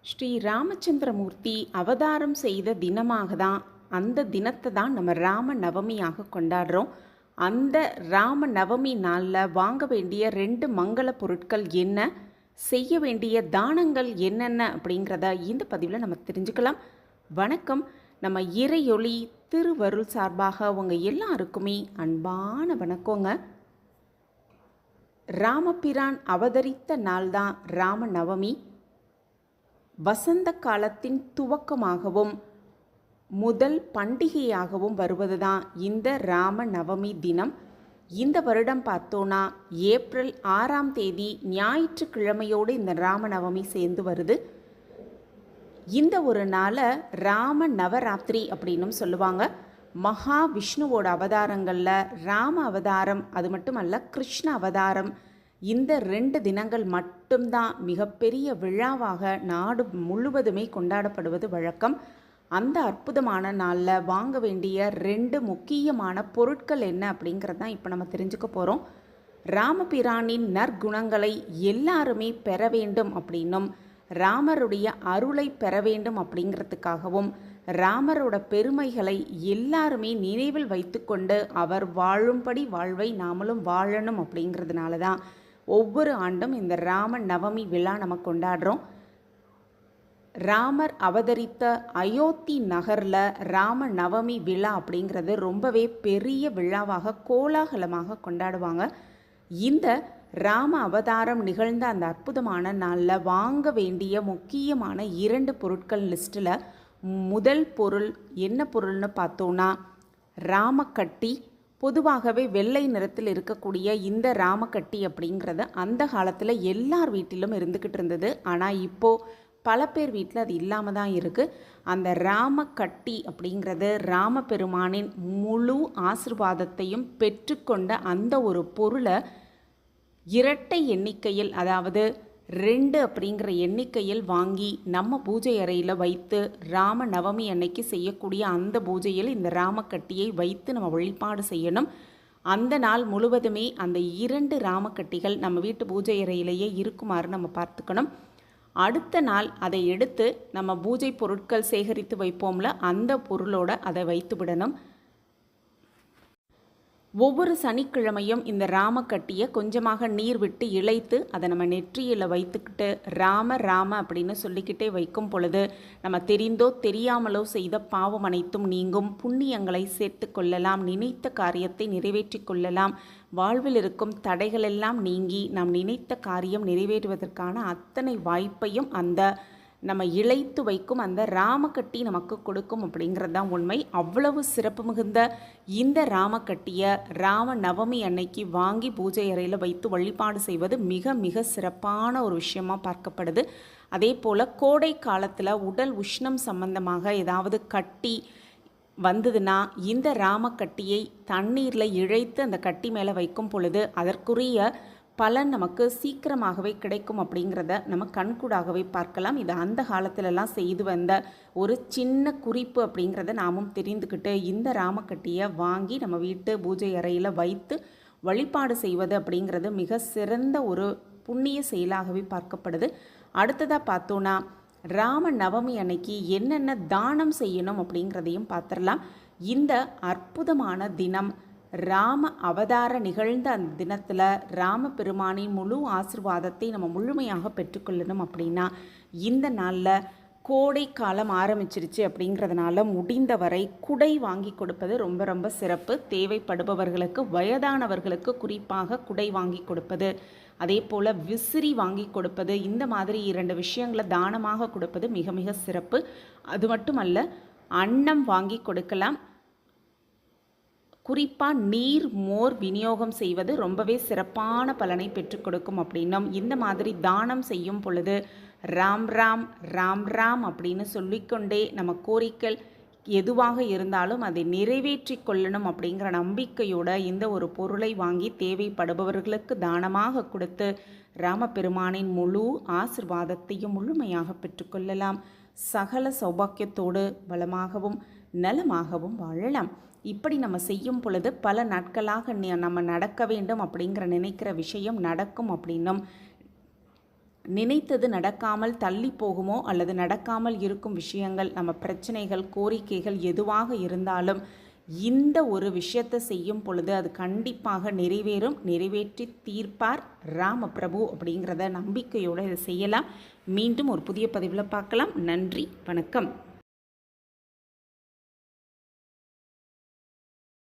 ஸ்ரீ ராமச்சந்திரமூர்த்தி அவதாரம் செய்த தினமாக தான் அந்த தினத்தை தான் நம்ம ராம நவமியாக கொண்டாடுறோம். அந்த ராம நவமி நாளில் வாங்க வேண்டிய 2 மங்கள பொருட்கள் என்ன, செய்ய வேண்டிய தானங்கள் என்னென்ன அப்படிங்கிறத இந்த பதிவில் நம்ம தெரிஞ்சுக்கலாம். வணக்கம். நம்ம இறையொளி திருவருள் சார்பாக உங்கள் எல்லாருக்குமே அன்பான வணக்கங்க. ராமபிரான் அவதரித்த நாள் தான் ராம நவமி. வசந்த காலத்தின் துவக்கமாகவும் முதல் பண்டிகையாகவும் வருவது தான் இந்த ராம நவமி தினம். இந்த வருடம் பார்த்தோன்னா ஏப்ரல் 6ஆம் தேதி ஞாயிற்றுக்கிழமையோடு இந்த ராம நவமி சேர்ந்து வருது. இந்த ஒரு நாளை ராம நவராத்திரி அப்படின்னும் சொல்லுவாங்க. மகாவிஷ்ணுவோட அவதாரங்களில் ராம அவதாரம், அது மட்டுமல்ல கிருஷ்ண அவதாரம், இந்த 2 தினங்கள் மட்டும்தான் மிகப்பெரிய விழாவாக நாடு முழுவதுமே கொண்டாடப்படுவது வழக்கம். அந்த அற்புதமான நாளில் வாங்க வேண்டிய 2 முக்கியமான பொருட்கள் என்ன அப்படிங்கிறது தான் இப்போ நம்ம தெரிஞ்சுக்க போகிறோம். ராமபிரானின் நற்குணங்களை எல்லாருமே பெற வேண்டும் அப்படின்னும், ராமருடைய அருளை பெற வேண்டும் அப்படிங்கிறதுக்காகவும், ராமரோட பெருமைகளை எல்லாருமே நினைவில் வைத்துக்கொண்டு அவர் வாழும்படி வாழ்வை நாமளும் வாழணும் அப்படிங்கிறதுனால தான் ஒவ்வொரு ஆண்டும் இந்த ராம நவமி விழா நம்ம கொண்டாடுறோம். ராமர் அவதரித்த அயோத்தி நகரில் ராம நவமி விழா அப்படிங்கிறது ரொம்பவே பெரிய விழாவாக கோலாகலமாக கொண்டாடுவாங்க. இந்த ராம அவதாரம் நிகழ்ந்த அந்த அற்புதமான நாளில் வாங்க வேண்டிய முக்கியமான 2 பொருட்கள் லிஸ்ட்டில் முதல் பொருள் என்ன பொருள்னு பார்த்தோன்னா ராமக்கட்டி. பொதுவாகவே வெள்ளை நிறத்தில் இருக்கக்கூடிய இந்த ராமக்கட்டி அப்படிங்கிறது அந்த காலத்தில் எல்லார் வீட்டிலும் இருந்துக்கிட்டு இருந்தது. ஆனால் இப்போது பல பேர் வீட்டில் அது இல்லாமல் தான் இருக்குது. அந்த ராமக்கட்டி அப்படிங்கிறது ராமபெருமானின் முழு ஆசிர்வாதத்தையும் பெற்றுக்கொண்ட அந்த ஒரு பொருளை இரட்டை எண்ணிக்கையில், அதாவது 2 அப்படிங்கிற எண்ணிக்கையில் வாங்கி நம்ம பூஜை அறையில் வைத்து ராம நவமி அன்னைக்கு செய்யக்கூடிய அந்த பூஜையில் இந்த ராமக்கட்டியை வைத்து நம்ம வழிபாடு செய்யணும். அந்த நாள் முழுவதுமே அந்த 2 ராமக்கட்டிகள் நம்ம வீட்டு பூஜை அறையிலேயே இருக்குமாறு நம்ம பார்த்துக்கணும். அடுத்த நாள் அதை எடுத்து நம்ம பூஜை பொருட்கள் சேகரித்து வைப்போம்ல, அந்த பொருளோட அதை வைத்து விடணும். ஒவ்வொரு சனிக்கிழமையும் இந்த ராமக்கட்டியை கொஞ்சமாக நீர் விட்டு இழைத்து அதை நம்ம நெற்றியில் வைத்துக்கிட்டு ராம ராம அப்படின்னு சொல்லிக்கிட்டே வைக்கும் பொழுது நம்ம தெரிந்தோ தெரியாமலோ செய்த பாவம் அனைத்தும் நீங்கும், புண்ணியங்களை சேர்த்து கொள்ளலாம், நினைத்த காரியத்தை நிறைவேற்றி கொள்ளலாம், வாழ்வில் இருக்கும் தடைகளெல்லாம் நீங்கி நாம் நினைத்த காரியம் நிறைவேறுவதற்கான அத்தனை வாய்ப்பையும் அந்த நம்ம இழைத்து வைக்கும் அந்த ராமக்கட்டி நமக்கு கொடுக்கும் அப்படிங்கிறது தான் உண்மை. அவ்வளவு சிறப்பு மிகுந்த இந்த ராமக்கட்டியை ராம நவமி அன்னைக்கு வாங்கி பூஜை அறையில் வைத்து வழிபாடு செய்வது மிக மிக சிறப்பான ஒரு விஷயமாக பார்க்கப்படுது. அதே போல் கோடை காலத்தில் உடல் உஷ்ணம் சம்பந்தமாக ஏதாவது கட்டி வந்ததுன்னா இந்த ராமக்கட்டியை தண்ணீரில் இழைத்து அந்த கட்டி மேலே வைக்கும் பொழுது அதற்குரிய பலன் நமக்கு சீக்கிரமாகவே கிடைக்கும் அப்படிங்கிறத நம்ம கண்கூடாகவே பார்க்கலாம். இது அந்த காலத்திலலாம் செய்து வந்த ஒரு சின்ன குறிப்பு அப்படிங்கிறத நாமும் தெரிந்துக்கிட்டு இந்த ராமக்கட்டியை வாங்கி நம்ம வீட்டு பூஜை அறையில் வைத்து வழிபாடு செய்வது அப்படிங்கிறது மிக சிறந்த ஒரு புண்ணிய செயலாகவே பார்க்கப்படுது. அடுத்ததாக பார்த்தோன்னா ராம நவமி அன்னைக்கு என்னென்ன தானம் செய்யணும் அப்படிங்கிறதையும் பார்த்துடலாம். இந்த அற்புதமான தினம் ராம அவதார நிகழ்ந்த அந்த தினத்தில் ராம பெருமானின் முழு ஆசிர்வாதத்தை நம்ம முழுமையாக பெற்றுக்கொள்ளணும் அப்படின்னா இந்த நாளில் கோடை காலம் ஆரம்பிச்சிருச்சு அப்படிங்கிறதுனால முடிந்தவரை குடை வாங்கி கொடுப்பது ரொம்ப ரொம்ப சிறப்பு. தேவைப்படுபவர்களுக்கு, வயதானவர்களுக்கு குறிப்பாக குடை வாங்கி கொடுப்பது, அதே போல் விசிறி வாங்கி கொடுப்பது, இந்த மாதிரி 2 விஷயங்களை தானமாக கொடுப்பது மிக மிக சிறப்பு. அது மட்டுமல்ல, அன்னம் வாங்கி கொடுக்கலாம். குறிப்பாக நீர் மோர் விநியோகம் செய்வது ரொம்பவே சிறப்பான பலனை பெற்றுக் கொடுக்கும் அப்படின்னும், இந்த மாதிரி தானம் செய்யும் பொழுது ராம் ராம் ராம் ராம் அப்படின்னு சொல்லிக்கொண்டே நம்ம கோரிக்கை எதுவாக இருந்தாலும் அதை நிறைவேற்றி கொள்ளணும் அப்படிங்கிற நம்பிக்கையோட இந்த ஒரு பொருளை வாங்கி தேவைப்படுபவர்களுக்கு தானமாக கொடுத்து ராமபெருமானின் முழு ஆசிர்வாதத்தையும் முழுமையாக பெற்றுக்கொள்ளலாம். சகல சௌபாக்கியத்தோடு வளமாகவும் நலமாகவும் வாழலாம். இப்படி நம்ம செய்யும் பொழுது பல நாட்களாக நம்ம நடக்க வேண்டும் அப்படிங்கிற நினைக்கிற விஷயம் நடக்கும் அப்படின்னும், நினைத்தது நடக்காமல் தள்ளி போகுமோ அல்லது நடக்காமல் இருக்கும் விஷயங்கள், நம்ம பிரச்சனைகள், கோரிக்கைகள் எதுவாக இருந்தாலும் இந்த ஒரு விஷயத்தை செய்யும் பொழுது அது கண்டிப்பாக நிறைவேறும், நிறைவேற்றி தீர்ப்பார் ராமபிரபு அப்படிங்கிறத நம்பிக்கையோடு இதை செய்யலாம். மீண்டும் ஒரு புதிய பதிவில் பார்க்கலாம். நன்றி, வணக்கம்.